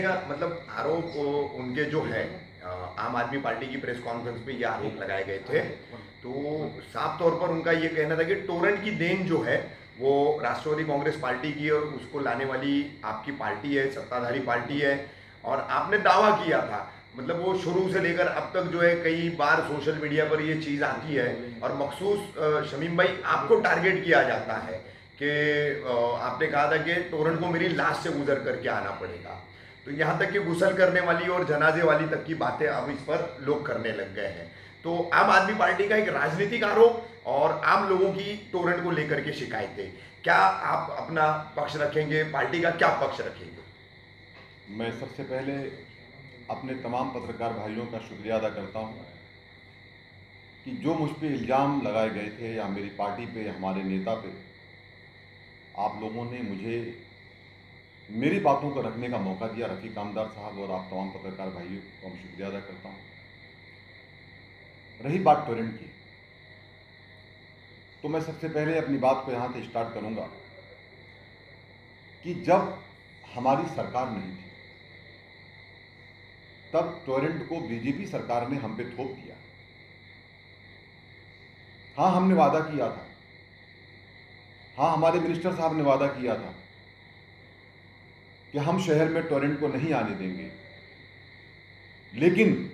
का मतलब आरोप उनके जो है आम आदमी पार्टी की प्रेस कॉन्फ्रेंस पे ये आरोप लगाए गए थे। तो साफ तौर पर उनका ये कहना था कि टोरेंट की देन जो है वो राष्ट्रवादी कांग्रेस पार्टी की और उसको लाने वाली आपकी पार्टी है, सत्ताधारी पार्टी है। और आपने दावा किया था, मतलब वो शुरू से लेकर अब तक जो है कई बार सोशल मीडिया पर ये चीज़ आती है और मखसूस शमीम भाई आपको टारगेट किया जाता है कि आपने कहा था कि टोरेंट को मेरी लाश से गुजर करके आना पड़ेगा। तो यहाँ तक कि गुसल करने वाली और जनाजे वाली तक की बातें अब इस पर लोग करने लग गए हैं। तो आम आदमी पार्टी का एक राजनीतिक आरोप और आम लोगों की टोरेंट को लेकर के शिकायतें, क्या आप अपना पक्ष रखेंगे, पार्टी का क्या पक्ष रखेंगे? मैं सबसे पहले अपने तमाम पत्रकार भाइयों का शुक्रिया अदा करता हूं कि जो मुझ पे इल्ज़ाम लगाए गए थे या मेरी पार्टी पे या हमारे नेता पे, आप लोगों ने मुझे मेरी बातों को रखने का मौका दिया। रफ़ीक आमदार साहब और आप तमाम पत्रकार भाइयों को मैं शुक्रिया अदा करता हूं। रही बात टोरेंट की, तो मैं सबसे पहले अपनी बात को यहाँ से स्टार्ट करूँगा कि जब हमारी सरकार नहीं थी तब टोरेंट को बीजेपी सरकार ने हम पे थोप दिया। हाँ, हमने वादा किया था, हाँ हमारे मिनिस्टर साहब ने वादा किया था कि हम शहर में टोरेंट को नहीं आने देंगे। लेकिन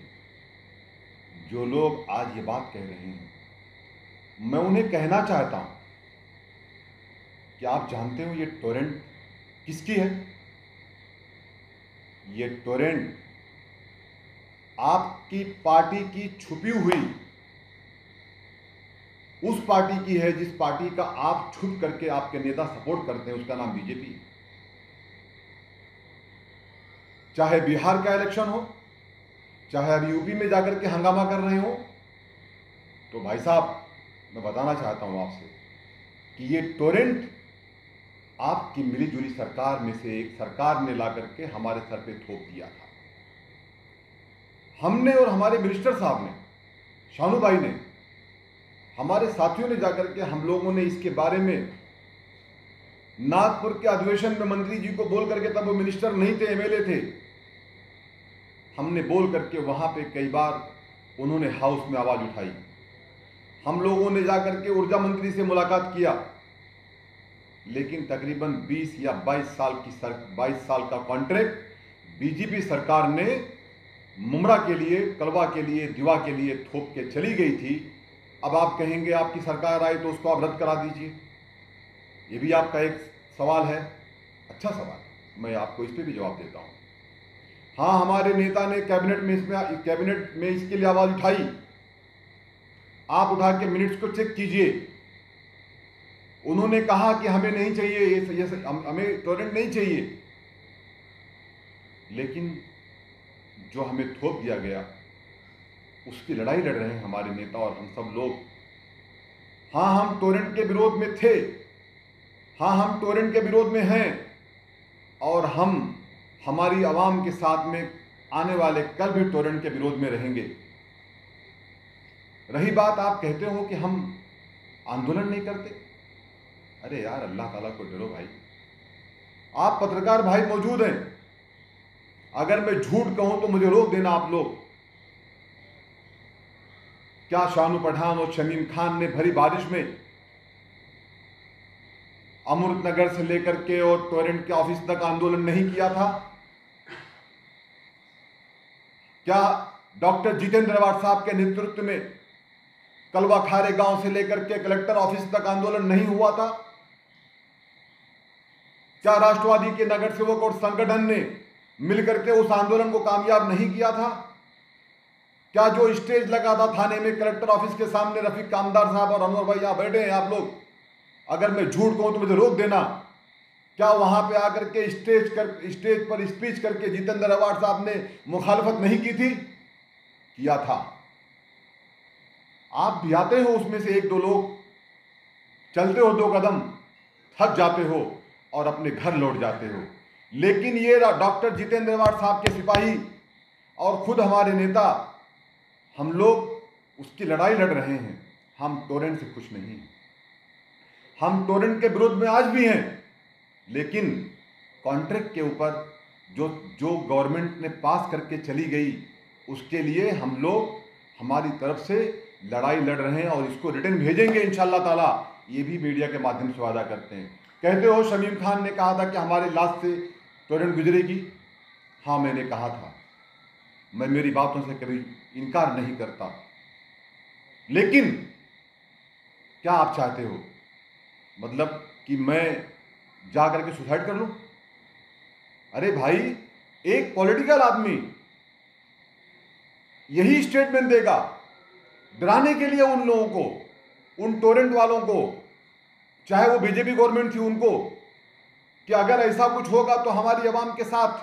जो लोग आज ये बात कह रहे हैं, मैं उन्हें कहना चाहता हूं कि आप जानते हो ये टोरेंट किसकी है? ये टोरेंट आपकी पार्टी की छुपी हुई उस पार्टी की है जिस पार्टी का आप छुप करके आपके नेता सपोर्ट करते हैं, उसका नाम बीजेपी। चाहे बिहार का इलेक्शन हो, चाहे अब यूपी में जाकर के हंगामा कर रहे हो, तो भाई साहब मैं बताना चाहता हूं आपसे कि ये टोरेंट आपकी मिलीजुली सरकार में से एक सरकार ने ला करके हमारे सर पे थोप दिया था। हमने और हमारे मिनिस्टर साहब ने, शानू भाई ने, हमारे साथियों ने जाकर के हम लोगों ने इसके बारे में नागपुर के अधिवेशन में मंत्री जी को बोल करके, तब वो मिनिस्टर नहीं थे, एमएलए थे, हमने बोल करके वहां पे कई बार उन्होंने हाउस में आवाज उठाई। हम लोगों ने जाकर के ऊर्जा मंत्री से मुलाकात किया, लेकिन तकरीबन 20 या 22 साल का कॉन्ट्रैक्ट बीजेपी सरकार ने मुमरा के लिए, कलवा के लिए, दिवा के लिए थोप के चली गई थी। अब आप कहेंगे आपकी सरकार आई तो उसको आप रद्द करा दीजिए, ये भी आपका एक सवाल है। अच्छा सवाल, मैं आपको इस पर भी जवाब देता हूं। हाँ, हमारे नेता ने कैबिनेट में इसके लिए आवाज उठाई। आप उठा के मिनट्स को चेक कीजिए। उन्होंने कहा कि हमें नहीं चाहिए ये हमें टोरेंट नहीं चाहिए, लेकिन जो हमें थोप दिया गया उसकी लड़ाई लड़ रहे हैं हमारे नेता और हम सब लोग। हाँ, हम टोरेंट के विरोध में थे, हाँ हम टोरेंट के विरोध में हैं, और हम हमारी आवाम के साथ में आने वाले कल भी टोरेंट के विरोध में रहेंगे। रही बात, आप कहते हो कि हम आंदोलन नहीं करते। अरे यार, अल्लाह ताला को डरो भाई। आप पत्रकार भाई मौजूद हैं, अगर मैं झूठ कहूं तो मुझे रोक देना आप लोग। क्या शानू पठान और शमीम खान ने भरी बारिश में अमृतनगर से लेकर के और टोरेंट के ऑफिस तक आंदोलन नहीं किया था? क्या डॉक्टर जितेंद्र अवाड साहब के नेतृत्व में कलवा खारे गांव से लेकर के कलेक्टर ऑफिस तक आंदोलन नहीं हुआ था? क्या राष्ट्रवादी के नगर सेवक और संगठन ने मिलकर के उस आंदोलन को कामयाब नहीं किया था? क्या जो स्टेज लगा था थाने में कलेक्टर ऑफिस के सामने, रफीक कामदार साहब और अनवर भाई यहां बैठे हैं आप लोग, अगर मैं झूठ कहूं तो मुझे रोक देना, क्या वहां पे आकर के स्टेज पर स्पीच करके जितेंद्र अवाड साहब ने मुखालफत नहीं की थी? किया था। आप भी आते हो उसमें से एक दो लोग, चलते हो 2 कदम, थक जाते हो और अपने घर लौट जाते हो। लेकिन ये डॉक्टर जितेंद्र अवाड साहब के सिपाही और खुद हमारे नेता, हम लोग उसकी लड़ाई लड़ रहे हैं। हम टोरेंट से खुश नहीं हैं, हम टोरेंट के विरोध में आज भी हैं, लेकिन कॉन्ट्रैक्ट के ऊपर जो जो गवर्नमेंट ने पास करके चली गई, उसके लिए हम लोग हमारी तरफ से लड़ाई लड़ रहे हैं और इसको रिटर्न भेजेंगे इंशाल्लाह ताला। ये भी मीडिया के माध्यम से वादा करते हैं। कहते हो शमीम खान ने कहा था कि हमारे लाश से टोरेंट गुजरेगी। हाँ, मैंने कहा था, मैं मेरी बातों से कभी इनकार नहीं करता, लेकिन क्या आप चाहते हो मतलब कि मैं जा करके सुसाइड कर लूं? अरे भाई, एक पॉलिटिकल आदमी यही स्टेटमेंट देगा डराने के लिए उन लोगों को, उन टोरेंट वालों को, चाहे वो बीजेपी गवर्नमेंट थी उनको, कि अगर ऐसा कुछ होगा तो हमारी आवाम के साथ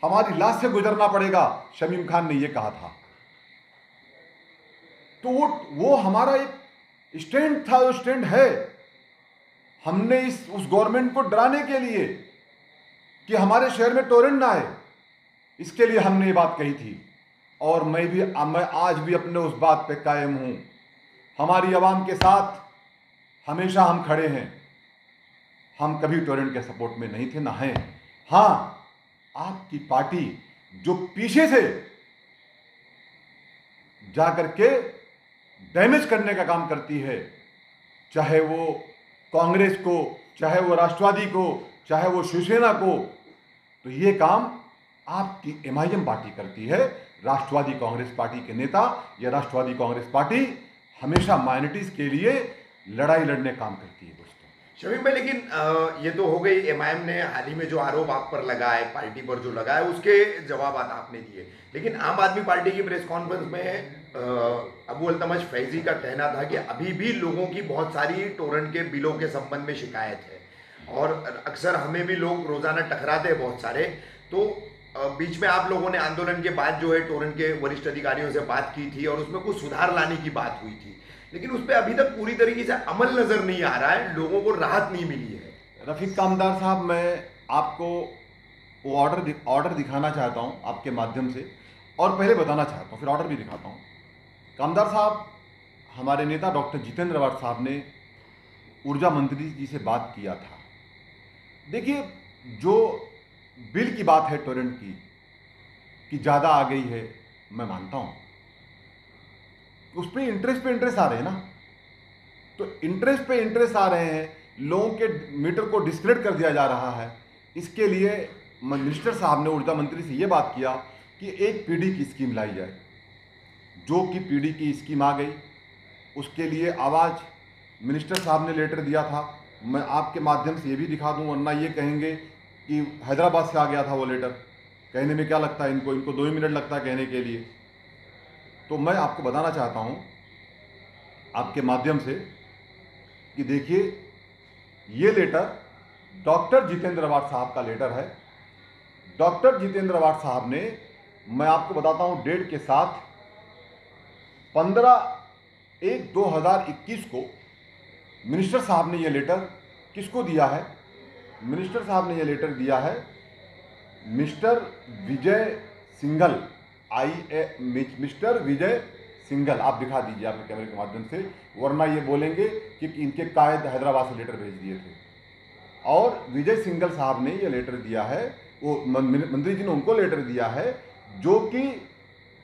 हमारी लाश से गुजरना पड़ेगा। शमीम खान ने यह कहा था। तो वो हमारा एक स्टैंड था, वो स्टैंड है। हमने उस गवर्नमेंट को डराने के लिए कि हमारे शहर में टोरेंट ना आए, इसके लिए हमने ये बात कही थी। और मैं आज भी अपने उस बात पे कायम हूं। हमारी आवाम के साथ हमेशा हम खड़े हैं। हम कभी टोरेंट के सपोर्ट में नहीं थे, ना हैं। हाँ, आपकी पार्टी जो पीछे से जाकर के डैमेज करने का काम करती है, चाहे वो कांग्रेस को, चाहे वो राष्ट्रवादी को, चाहे वो शिवसेना को, तो ये काम आपकी एमआईएम पार्टी करती है। राष्ट्रवादी कांग्रेस पार्टी के नेता या राष्ट्रवादी कांग्रेस पार्टी हमेशा माइनॉरिटीज के लिए लड़ाई लड़ने काम करती है दोस्तों। शमीम भाई, लेकिन ये तो हो गई, एमआईएम ने हाल ही में जो आरोप आप पर लगाए, पार्टी पर जो लगाए, उसके जवाब आपने दिए। लेकिन आम आदमी पार्टी की प्रेस कॉन्फ्रेंस में अबू अल्तमश फैजी का कहना था कि अभी भी लोगों की बहुत सारी टोरेंट के बिलों के संबंध में शिकायत है और अक्सर हमें भी लोग रोजाना टकराते हैं बहुत सारे। तो बीच में आप लोगों ने आंदोलन के बाद जो है टोरेंट के वरिष्ठ अधिकारियों से बात की थी और उसमें कुछ सुधार लाने की बात हुई थी, लेकिन उस पर अभी तक पूरी तरीके से अमल नजर नहीं आ रहा है, लोगों को राहत नहीं मिली है। रफीक कामदार साहब, मैं आपको वो ऑर्डर दिखाना चाहता हूं आपके माध्यम से, और पहले बताना चाहता हूं, फिर ऑर्डर भी दिखाता हूं। कामदार साहब, हमारे नेता डॉक्टर जितेंद्र अवाड साहब ने ऊर्जा मंत्री जी से बात किया था। देखिए, जो बिल की बात है टोरेंट की कि ज़्यादा आ गई है, मैं मानता हूं, उस पर इंटरेस्ट पे इंटरेस्ट आ रहे हैं ना। तो इंटरेस्ट पे इंटरेस्ट आ रहे हैं, लोगों के मीटर को डिस्क्रेडिट कर दिया जा रहा है। इसके लिए मिनिस्टर साहब ने ऊर्जा मंत्री से ये बात किया कि एक पीडी की स्कीम लाई जाए। जो कि पीडी की स्कीम आ गई, उसके लिए आवाज़ मिनिस्टर साहब ने लेटर दिया था। मैं आपके माध्यम से ये भी दिखा दूं, वरना ये कहेंगे कि हैदराबाद से आ गया था वो लेटर। कहने में क्या लगता है इनको 2 ही मिनट लगता है कहने के लिए। तो मैं आपको बताना चाहता हूं आपके माध्यम से कि देखिए, ये लेटर डॉक्टर जितेंद्र अवाड साहब का लेटर है। डॉक्टर जितेंद्र अवाड साहब ने, मैं आपको बताता हूं डेट के साथ, 15/1/2021 को मिनिस्टर साहब ने ये लेटर किसको दिया है? मिनिस्टर साहब ने ये लेटर दिया है मिस्टर विजय सिंघल, मिस्टर विजय सिंघल। आप दिखा दीजिए आपके कैमरे के माध्यम से, वरना ये बोलेंगे कि इनके कायद हैदराबाद से लेटर भेज दिए थे। और विजय सिंघल साहब ने ये लेटर दिया है, वो मंत्री जी ने उनको लेटर दिया है, जो कि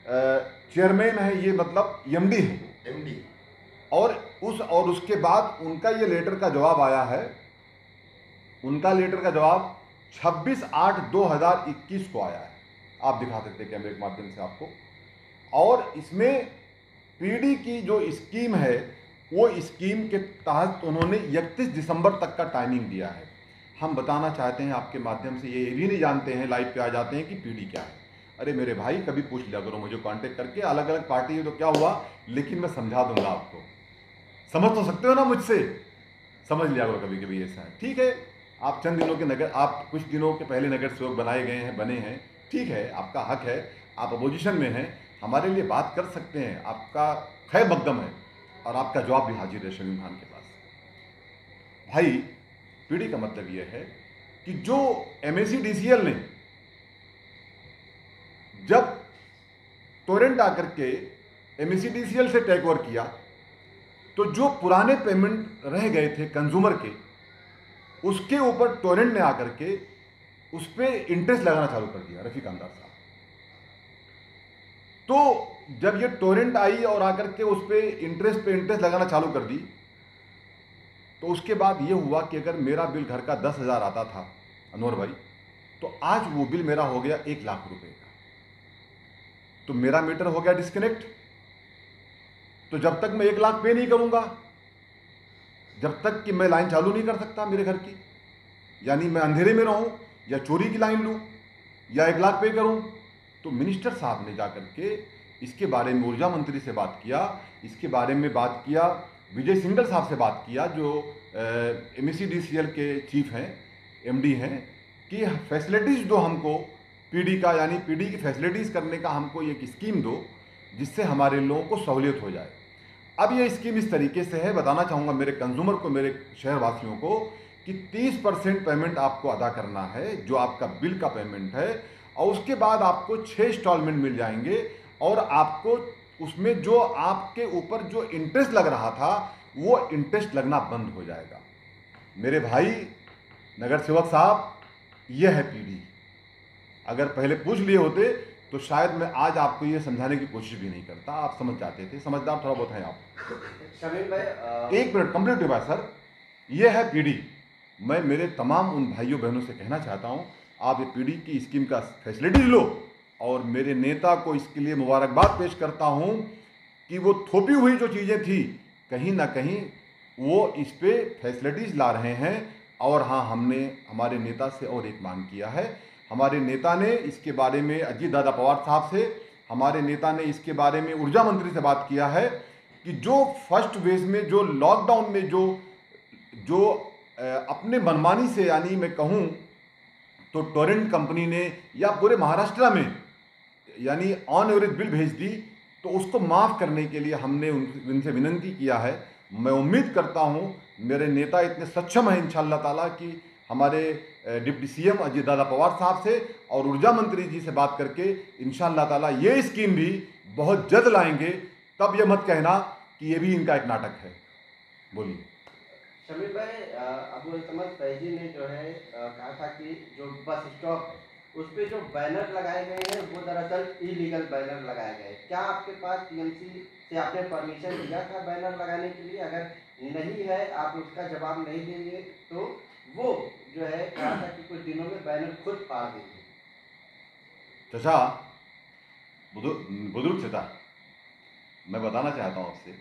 चेयरमैन है, ये मतलब एमडी है, एमडी। और उसके बाद उनका ये लेटर का जवाब आया है। उनका लेटर का जवाब 26/8/2021 को आया है। आप दिखा सकते हैं कैमरे के माध्यम से आपको। और इसमें पीडी की जो स्कीम है, वो स्कीम के तहत उन्होंने 31 दिसंबर तक का टाइमिंग दिया है। हम बताना चाहते हैं आपके माध्यम से, ये भी नहीं जानते हैं, लाइव पे आ जाते हैं कि पीडी क्या है। अरे मेरे भाई, कभी पूछ लिया करो मुझे कांटेक्ट करके, अलग अलग पार्टी है तो क्या हुआ, लेकिन मैं समझा दूंगा आपको। समझ तो सकते हो ना मुझसे, समझ लिया करो कभी कभी ऐसा है। ठीक है, आप चंद दिनों के नगर, आप कुछ दिनों के पहले नगर सेवक बनाए गए हैं, बने हैं, ठीक है, आपका हक है, आप अपोजिशन में हैं, हमारे लिए बात कर सकते हैं, आपका खैर मकदम है, और आपका जवाब भी हाजिर है शमीम खान के पास। भाई, पीडी का मतलब यह है कि जो MSEDCL ने जब टोरेंट आकर के MSEDCL से टेक ओवर किया, तो जो पुराने पेमेंट रह गए थे कंज्यूमर के, उसके ऊपर टोरेंट ने आकर के उस पर इंटरेस्ट लगाना चालू कर दिया रफीक अंदाज साहब। तो जब ये टोरेंट आई और आकर के उस पर इंटरेस्ट लगाना चालू कर दी, तो उसके बाद ये हुआ कि अगर मेरा बिल घर का 10,000 आता था अनवर भाई, तो आज वो बिल मेरा हो गया 1 लाख रुपए का। तो मेरा मीटर हो गया डिस्कनेक्ट। तो जब तक मैं 1 लाख पे नहीं करूंगा, जब तक कि मैं लाइन चालू नहीं कर सकता मेरे घर की, यानी मैं अंधेरे में रहूं या चोरी की लाइन लूं या 1 लाख पे करूं। तो मिनिस्टर साहब ने जाकर के इसके बारे में ऊर्जा मंत्री से बात किया, इसके बारे में बात किया, विजय सिंघल साहब से बात किया जो MECDCL के चीफ हैं, MD हैं, कि फैसिलिटीज़ दो हमको PD का, यानी PD की फैसिलिटीज़ करने का हमको एक स्कीम दो जिससे हमारे लोगों को सहूलियत हो जाए। अब ये स्कीम इस तरीके से है, बताना चाहूँगा मेरे कंज्यूमर को, मेरे शहरवासियों को, कि 30% पेमेंट आपको अदा करना है जो आपका बिल का पेमेंट है, और उसके बाद आपको 6 इंस्टॉलमेंट मिल जाएंगे, और आपको उसमें जो आपके ऊपर जो इंटरेस्ट लग रहा था वो इंटरेस्ट लगना बंद हो जाएगा। मेरे भाई नगर सेवक साहब, यह है PD। अगर पहले पूछ लिए होते तो शायद मैं आज आपको ये समझाने की कोशिश भी नहीं करता, आप समझ जाते थे। समझदार थोड़ा बहुत है आप। शमीम भाई, 1 मिनट कंप्लीट हुआ सर। ये है PD। मैं मेरे तमाम उन भाइयों बहनों से कहना चाहता हूँ, आप ये PD की स्कीम का फैसिलिटीज लो, और मेरे नेता को इसके लिए मुबारकबाद पेश करता हूँ कि वो थोपी हुई जो चीज़ें थी कहीं ना कहीं वो इस पे फैसिलिटीज ला रहे हैं। और हाँ, हमने हमारे नेता से और एक मांग किया है। हमारे नेता ने इसके बारे में अजीत दादा पवार साहब से, हमारे नेता ने इसके बारे में ऊर्जा मंत्री से बात किया है कि जो फर्स्ट वेव में, जो लॉकडाउन में जो अपने मनमानी से, यानी मैं कहूँ तो टोरेंट कंपनी ने या पूरे महाराष्ट्र में यानी ऑन एवरेज बिल भेज दी, तो उसको माफ़ करने के लिए हमने उनसे विनती किया है। मैं उम्मीद करता हूँ मेरे नेता इतने सक्षम हैं इंशाअल्लाह ताला कि हमारे डिप्टी CM अजीत दादा पवार साहब से और ऊर्जा मंत्री जी से बात करके इंशाअल्लाह ताला ये स्कीम भी बहुत जल्द लाएंगे। तब ये मत कहना कि ये भी इनका एक नाटक है। बोलिए। शमीम भाई, अबू समद फैजी ने जो है कहा था कि जो बस स्टॉप है उस पे जो बैनर लगाए गए हैं वो दरअसल इलीगल बैनर लगाए गए। क्या आपके पास TMC से आपने परमिशन लिया था बैनर लगाने के लिए? अगर नहीं है, आप उसका जवाब नहीं देंगे तो वो जो है कहा था कि कुछ दिनों में बैनर खुद फाड़ देंगे। चाचा, बुजुर्ग चाचा, मैं बताना चाहता हूँ आपसे,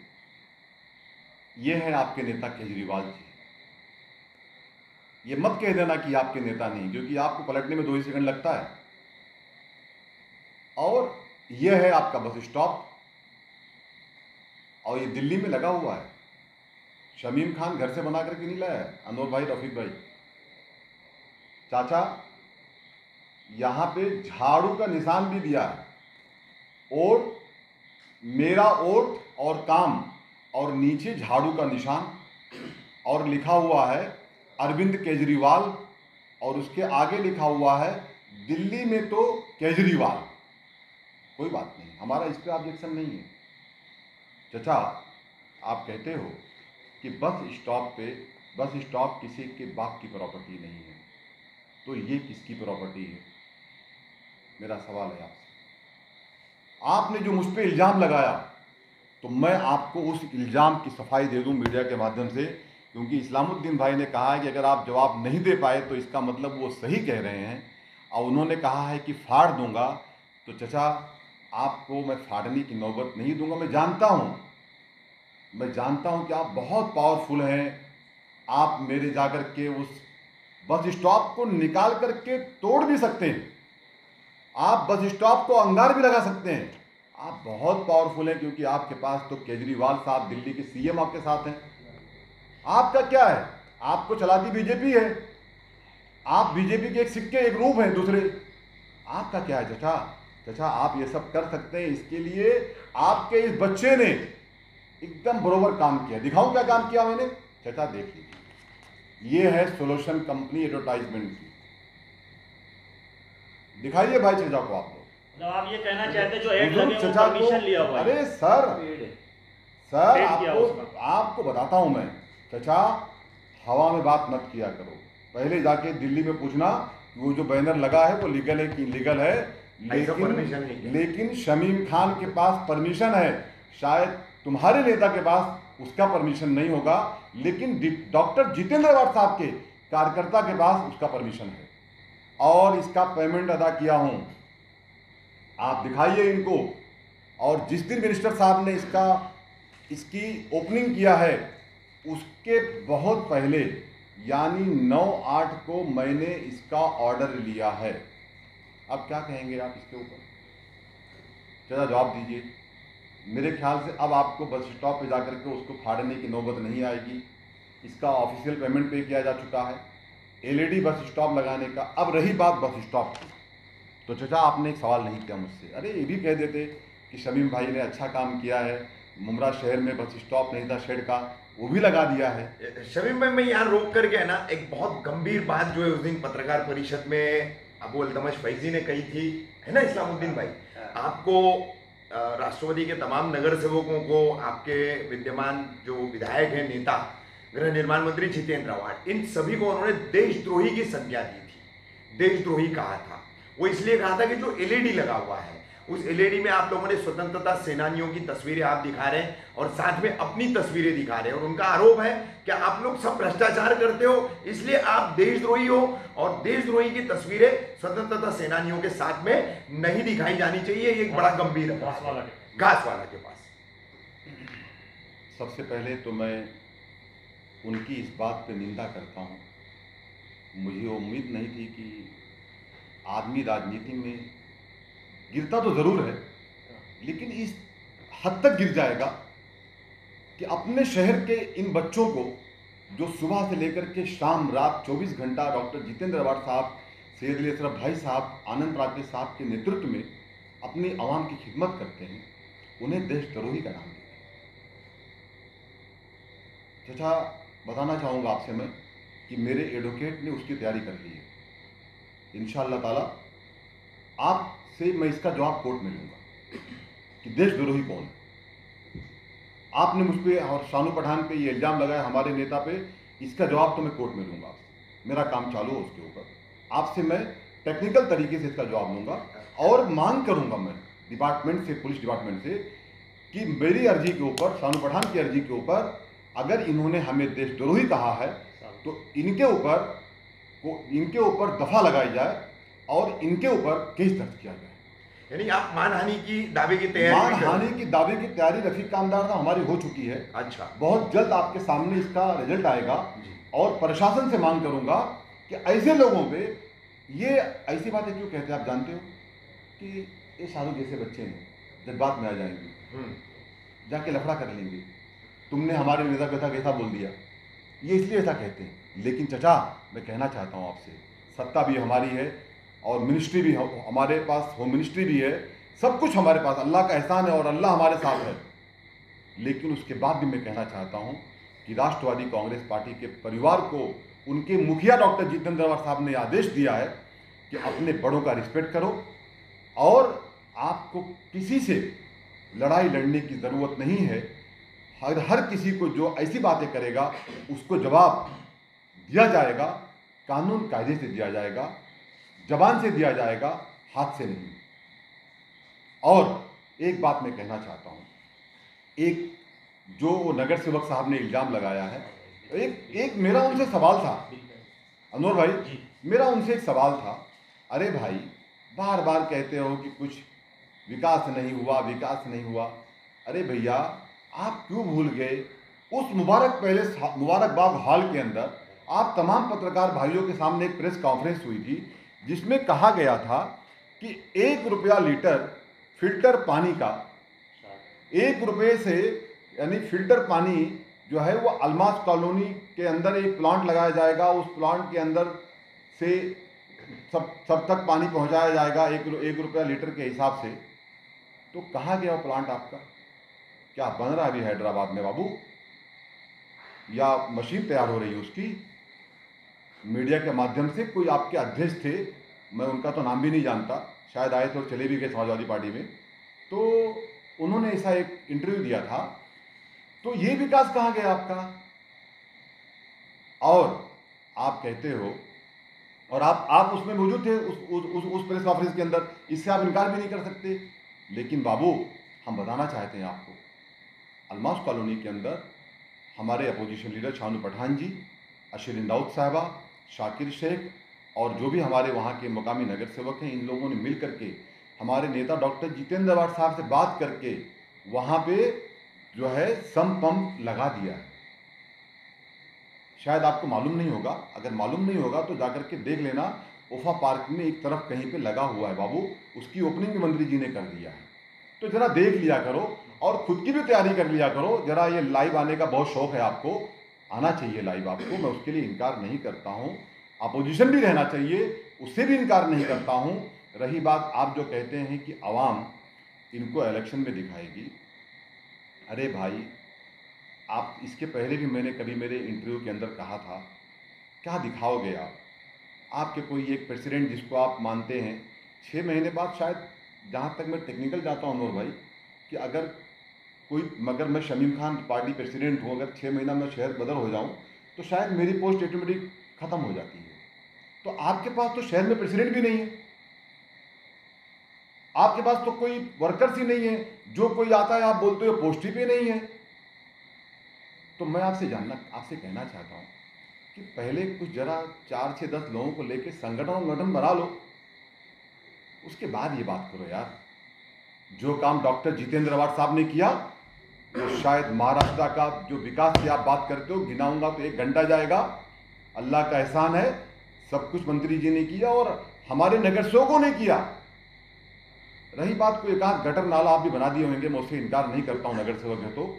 ये है आपके नेता केजरीवाल जी। ये मत कह देना कि आपके नेता नहीं, क्योंकि आपको पलटने में 2 ही सेकंड लगता है। और ये है आपका बस स्टॉप, और ये दिल्ली में लगा हुआ है। शमीम खान घर से बना करके नहीं लाया है, अनवर भाई, रफीक भाई। चाचा, यहां पे झाड़ू का निशान भी दिया है, और मेरा वोट और काम, और नीचे झाड़ू का निशान, और लिखा हुआ है अरविंद केजरीवाल, और उसके आगे लिखा हुआ है दिल्ली में तो केजरीवाल। कोई बात नहीं, हमारा इस पर ऑब्जेक्शन नहीं है। चाचा, आप कहते हो कि बस स्टॉप किसी के बाप की प्रॉपर्टी नहीं है, तो ये किसकी प्रॉपर्टी है? मेरा सवाल है आपसे। आपने जो मुझ पर इल्ज़ाम लगाया, तो मैं आपको उस इल्ज़ाम की सफाई दे दूं मीडिया के माध्यम से, क्योंकि इस्लामुद्दीन भाई ने कहा है कि अगर आप जवाब नहीं दे पाए तो इसका मतलब वो सही कह रहे हैं, और उन्होंने कहा है कि फाड़ दूंगा। तो चचा, आपको मैं फाड़ने की नौबत नहीं दूंगा। मैं जानता हूं कि आप बहुत पावरफुल हैं। आप मेरे जाकर के उस बस स्टॉप को निकाल करके तोड़ भी सकते हैं, आप बस स्टॉप को अंगार भी लगा सकते हैं। आप बहुत पावरफुल हैं, क्योंकि आपके पास तो केजरीवाल साहब दिल्ली के CM आपके साथ हैं। आपका क्या है? आपको चलाती बीजेपी है, आप बीजेपी के एक सिक्के एक रूप हैं दूसरे। आपका क्या है चाचा, आप ये सब कर सकते हैं। इसके लिए आपके इस बच्चे ने एकदम बरोबर काम किया। दिखाऊं क्या काम किया मैंने? चाचा देख लीजिए, ये है सोल्यूशन कंपनी एडवर्टाइजमेंट की। दिखाइए भाई चाचा को आप लोग। तो आप ये कहना चाहते जो एड लगे वो परमिशन लिया हुआ है? अरे सर आपको बताता हूं मैं। चाचा, हवा में बात मत किया करो। पहले जाके दिल्ली में पूछना कि वो जो बैनर लगा है वो लीगल है कि इलीगल है, ऐसा परमिशन नहीं है। लेकिन शमीम खान के पास परमिशन है। शायद तुम्हारे नेता के पास उसका परमिशन नहीं होगा, लेकिन डॉक्टर जितेंद्र अवार्ड साहब के कार्यकर्ता के पास उसका परमिशन है, और इसका पेमेंट अदा किया हूं। आप दिखाइए इनको। और जिस दिन मिनिस्टर साहब ने इसकी ओपनिंग किया है, उसके बहुत पहले यानी 9/8 को मैंने इसका ऑर्डर लिया है। अब क्या कहेंगे आप इसके ऊपर, जरा जवाब दीजिए। मेरे ख्याल से अब आपको बस स्टॉप पे जाकर के उसको फाड़ने की नौबत नहीं आएगी। इसका ऑफिशियल पेमेंट पे किया जा चुका है, एलईडी बस स्टॉप लगाने का। अब रही बात बस स्टॉप की, तो चाचा आपने एक सवाल नहीं किया मुझसे। अरे ये भी कह देते कि शमीम भाई ने अच्छा काम किया है, मुमरा शहर में बस स्टॉप नहीं था शेड का, वो भी लगा दिया है। शमीम भाई, मैं यहाँ रोक करके है ना, एक बहुत गंभीर बात जो है उस दिन पत्रकार परिषद में अबू अल्तमश फैजी ने कही थी, है ना इस्लामुद्दीन भाई, आपको राष्ट्रवादी के तमाम नगर सेवकों को, आपके विद्यमान जो विधायक हैं, नेता, गृह निर्माण मंत्री जितेंद्र अवार्ड, इन सभी को उन्होंने देशद्रोही की संज्ञा दी थी, देशद्रोही कहा था। वो इसलिए कहा था कि जो एलईडी लगा हुआ है, उस एलईडी में आप लोगों ने स्वतंत्रता सेनानियों की तस्वीरें आप दिखा रहे हैं और साथ में अपनी तस्वीरें दिखा रहे हैं, और उनका आरोप है कि आप लोग सब भ्रष्टाचार करते हो, इसलिए आप देशद्रोही हो, और देशद्रोही की तस्वीरें स्वतंत्रता सेनानियों के साथ में नहीं दिखाई जानी चाहिए। ये एक बड़ा गंभीर है, घासवाला के पास। सबसे पहले तो मैं उनकी इस बात पे निंदा करता हूँ। मुझे उम्मीद नहीं थी कि आदमी राजनीति में गिरता तो जरूर है, लेकिन इस हद तक गिर जाएगा कि अपने शहर के इन बच्चों को, जो सुबह से लेकर के शाम रात 24 घंटा डॉक्टर जितेंद्र अवार्ड साहब, सैयद अली अशरफ भाई साहब, आनंद राकेश साहब के नेतृत्व में अपनी आवाम की खिदमत करते हैं, उन्हें देशद्रोही का नाम देते हैं। चाचा, बताना चाहूँगा आपसे मैं कि मेरे एडवोकेट ने उसकी तैयारी कर ली है। इंशाअल्लाह ताला आपसे मैं इसका जवाब कोर्ट में लूँगा कि देशद्रोही कौन है। आपने मुझ पे और शानू पठान पे ये इल्ज़ाम लगाया हमारे नेता पे, इसका जवाब तो मैं कोर्ट में लूँगा आपसे। मेरा काम चालू है उसके ऊपर, आपसे मैं टेक्निकल तरीके से इसका जवाब लूँगा, और मांग करूँगा मैं डिपार्टमेंट से, पुलिस डिपार्टमेंट से, कि मेरी अर्जी के ऊपर, शानू पठान की अर्जी के ऊपर, अगर इन्होंने हमें देशद्रोही कहा है तो इनके ऊपर दफा लगाई जाए और इनके ऊपर केस दर्ज किया जाए। यानी आप मानहानि की दावे की तैयारी, मानहानि की दावे की तैयारी रफीक कामदार साहब हमारी हो चुकी है। अच्छा, बहुत जल्द आपके सामने इसका रिजल्ट आएगा, और प्रशासन से मांग करूंगा कि ऐसे लोगों पे, ये ऐसी बातें क्यों कहते हैं आप जानते हो, कि ये शाहरुख जैसे बच्चे हैं, जज्बात में आ जाएंगे, जाके लफड़ा कर लेंगे, तुमने हमारे नेता कथा कैसा बोल दिया, ये इसलिए ऐसा कहते हैं। लेकिन चचा, मैं कहना चाहता हूँ आपसे, सत्ता भी हमारी है और मिनिस्ट्री भी हमारे पास, होम मिनिस्ट्री भी है, सब कुछ हमारे पास, अल्लाह का एहसान है और अल्लाह हमारे साथ है। लेकिन उसके बाद भी मैं कहना चाहता हूँ कि राष्ट्रवादी कांग्रेस पार्टी के परिवार को उनके मुखिया डॉक्टर जितेंद्र अवार्ड साहब ने आदेश दिया है कि अपने बड़ों का रिस्पेक्ट करो, और आपको किसी से लड़ाई लड़ने की ज़रूरत नहीं है। हर किसी को जो ऐसी बातें करेगा उसको जवाब दिया जाएगा, कानून कायदे से दिया जाएगा, जबान से दिया जाएगा, हाथ से नहीं। और एक बात मैं कहना चाहता हूँ, एक जो नगर सेवक साहब ने इल्ज़ाम लगाया है, एक मेरा उनसे सवाल था, अनवर भाई, मेरा उनसे एक सवाल था, अरे भाई बार बार कहते हो कि कुछ विकास नहीं हुआ, विकास नहीं हुआ। अरे भैया, आप क्यों भूल गए उस मुबारकबाग हॉल के अंदर आप तमाम पत्रकार भाइयों के सामने एक प्रेस कॉन्फ्रेंस हुई थी, जिसमें कहा गया था कि 1 रुपया लीटर फिल्टर पानी का, 1 रुपये से, यानी फिल्टर पानी जो है वो अलमास कॉलोनी के अंदर एक प्लांट लगाया जाएगा, उस प्लांट के अंदर से सब तक पानी पहुंचाया जाएगा 1 रुपया लीटर के हिसाब से। तो कहाँ गया वो प्लांट आपका? क्या बन रहा है अभी हैदराबाद में बाबू, या मशीन तैयार हो रही है उसकी? मीडिया के माध्यम से कोई आपके अध्यक्ष थे, मैं उनका तो नाम भी नहीं जानता, शायद आए थे और चले भी गए समाजवादी पार्टी में, तो उन्होंने ऐसा एक इंटरव्यू दिया था। तो ये विकास कहाँ गया आपका? और आप कहते हो, और आप उसमें मौजूद थे उस प्रेस कॉन्फ्रेंस के अंदर, इससे आप इनकार भी नहीं कर सकते। लेकिन बाबू, हम बताना चाहते हैं आपको, अलमास कॉलोनी के अंदर हमारे अपोजिशन लीडर शानू पठान जी, अशरीन दाऊद साहबा, शाकिर शेख और जो भी हमारे वहाँ के मुकामी नगर सेवक हैं, इन लोगों ने मिल करके हमारे नेता डॉक्टर जितेंद्र अवार्ड साहब से बात करके वहाँ पे जो है सम पंप लगा दिया है। शायद आपको मालूम नहीं होगा, अगर मालूम नहीं होगा तो जाकर के देख लेना, ओफा पार्क में एक तरफ कहीं पे लगा हुआ है बाबू, उसकी ओपनिंग भी मंत्री जी ने कर दिया है। तो जरा देख लिया करो और खुद की भी तैयारी कर लिया करो। जरा ये लाइव आने का बहुत शौक है आपको, आना चाहिए लाइव आपको, मैं उसके लिए इनकार नहीं करता हूँ। अपोजिशन भी रहना चाहिए, उससे भी इनकार नहीं करता हूँ। रही बात आप जो कहते हैं कि आवाम इनको इलेक्शन में दिखाएगी, अरे भाई, आप इसके पहले भी मैंने कभी मेरे इंटरव्यू के अंदर कहा था, क्या दिखाओगे आप? आपके कोई एक प्रेसिडेंट जिसको आप मानते हैं, 6 महीने बाद शायद, जहाँ तक मैं टेक्निकल जाता हूँ नूर भाई, कि अगर मैं शमीम खान पार्टी प्रेसिडेंट हूँ, अगर 6 महीना में शहर बदल हो जाऊँ तो शायद मेरी पोस्ट ऑटोमेटिक ख़त्म हो जाती है। तो आपके पास तो शहर में प्रेसिडेंट भी नहीं है, आपके पास तो कोई वर्कर्स ही नहीं है, जो कोई आता है आप बोलते हो पोस्ट ही पे नहीं है। तो मैं आपसे कहना चाहता हूँ कि पहले कुछ जरा 4 से 10 लोगों को लेके संगठन बना लो, उसके बाद ये बात करो यार। जो काम डॉक्टर जितेंद्र अवार्ड साहब ने किया, वो शायद महाराष्ट्र का जो विकास की आप बात करते हो, गिनाऊंगा तो 1 घंटा जाएगा। अल्लाह का एहसान है, सब कुछ मंत्री जी ने किया और हमारे नगर सेवकों ने किया। रही बात को एक आध गटर नाला आप भी बना दिए होंगे, मैं उससे इनकार नहीं करता हूँ, नगर सेवक है तो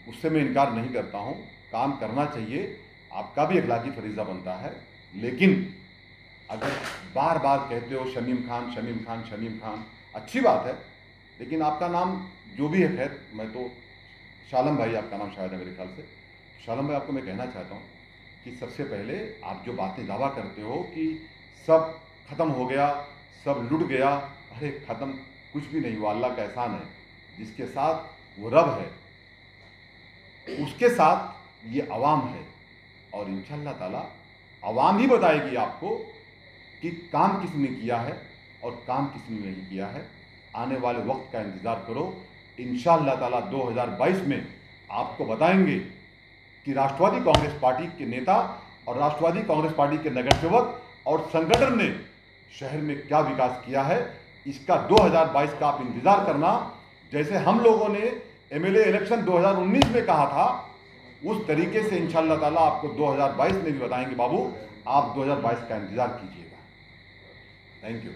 उससे मैं इनकार नहीं करता हूँ, काम करना चाहिए, आपका भी अखलाकी फरीजा बनता है। लेकिन अगर बार बार कहते हो शमीम खान, अच्छी बात है, लेकिन आपका नाम जो भी है, खैर मैं तो शालम भाई आपका नाम शायद है मेरे ख्याल से, शालम भाई आपको मैं कहना चाहता हूँ कि सबसे पहले आप जो बातें दावा करते हो कि सब खत्म हो गया, सब लुट गया, अरे खत्म कुछ भी नहीं हुआ, अल्लाह का एहसान है। जिसके साथ वो रब है, उसके साथ ये अवाम है, और इंशाअल्लाह ताला अवाम ही बताएगी आपको कि काम किसने किया है और काम किसने नहीं किया है। आने वाले वक्त का इंतज़ार करो, इंशाअल्लाह ताला 2022 में आपको बताएंगे कि राष्ट्रवादी कांग्रेस पार्टी के नेता और राष्ट्रवादी कांग्रेस पार्टी के नगर सेवक और संगठन ने शहर में क्या विकास किया है। इसका 2022 का आप इंतज़ार करना। जैसे हम लोगों ने एमएलए इलेक्शन 2019 में कहा था, उस तरीके से इंशाअल्लाह ताला आपको 2022 में भी बताएंगे बाबू, आप 2022 का इंतज़ार कीजिएगा। Thank you.